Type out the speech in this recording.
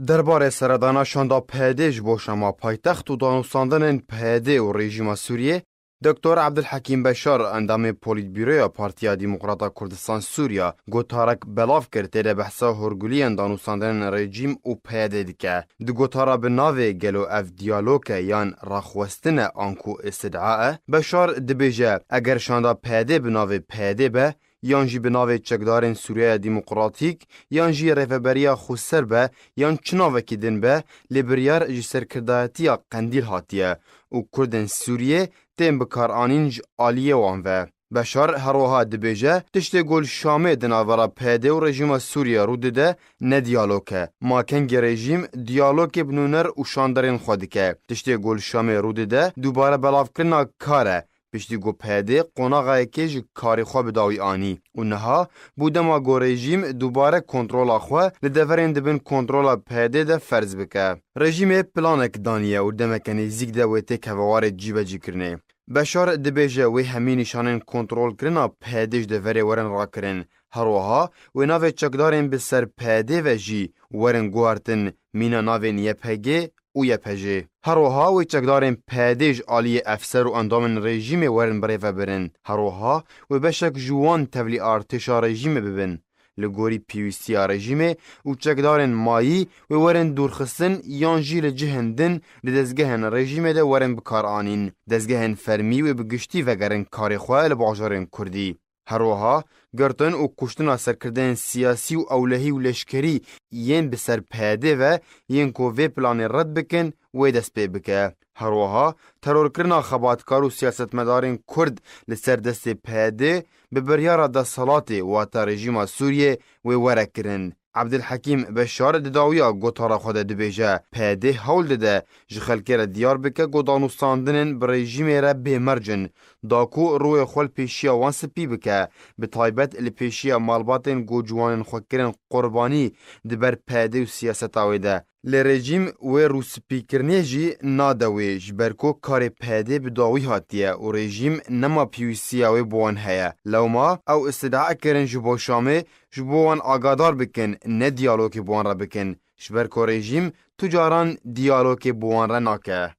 درباره سردانا شاندا پهدهج بو شما پایتخت و دانوستاندن پهده و رژیم سوریه دکتر عبدالحکیم بشار اندام پولیت بیروی پارتیا دموکراتا کردستان سوریا گوتارک بلاف کرده ده بحثا هرگولی دانوستاندن رژیم و پهده دیکه دو گوتارا به ناوی گلو اف دیالوگ یان راخوستن آنکو استدعاء بشار دبیجه اگر شاندا پهده به ناوی پهده به یان جی به ناو چکدارن سوریه دموکراتیک یان جی رهبریا خوسر به یان چناوکی دن به لیبریار جی سرکردایتی قندیل هاتیه و کردن سوریه تیم بکار آنینج آلیه وان و بشار هروها دبیجه تشت گل شامه دناورا پیده و رژیم سوریه رو ده نه دیالوگه ماکنگ رژیم دیالوگ بنونر و شاندرین خودکه تشت گل شامه رو ده دوباره بلاف کرنا کاره پشتی گو پیده قناغه که جی کاری خواه بداوی آنی و نها بوده ما گو رژیم دوباره کنترول خواه لدورین دبین کنترول پیده ده فرض بکه رژیم پلانک دانیه و دمکنی زیگ ده ویته کووار جیبه جی کرنه بشار دبیجه وی همین نشانن کنترل کرنا پیدهش ده وری ورن را کرن هروها و ناو چکدارن به سر پیده و جی ورن گوارتن مینا ناوین یپگه و یپجه هروها و چکدارن پیدهش آلی افسر و اندامن رژیم ورن بره و برن هروها و بشک جوان تولی ارتشا رژیم ببن لگوری پیوستی رژیم و چکدارن مایی و ورن دورخستن یان جیل جهندن لدزگهن رژیم ده ورن بکار آنین دزگهن فرمی و بگشتی و گرن کاری خواه لباجارن کردی هروها گرتن و کشتن سرکردن سیاسی و اولهی و لشکری ین بسر پیده و ین کو وی پلان رد بکن و دست پی بکه هروها ترور کرنا خباتکار و سیاستمدارین کرد لسر دست پیده به بریار دا صلاتی و تا رژیم سوریه و وره کرن عبدالحکیم بشار داویا گوتارا خود دبیجه پیده حول ده جخلکی را دیار بکه گودانوستاندنن بر رژیم را بمرجن داکو روی خول پیشیا وان سپی بکه به طایبت لپیشیا مالباتن گوجوانن خوکرن قربانی دبر پیده و سیاست آویده لرژیم و روسپیکرنی جی نادوی جبرکو کار پیده بداوی هاتیه و رژیم نما پیوسیاوی بوان هیا لوما او استدعا کرن جبو شامه جبوان آگادار بکن نه دیالوگ بوان را بکن جبرکو رژیم تجاران دیالوگ بوان را ناکه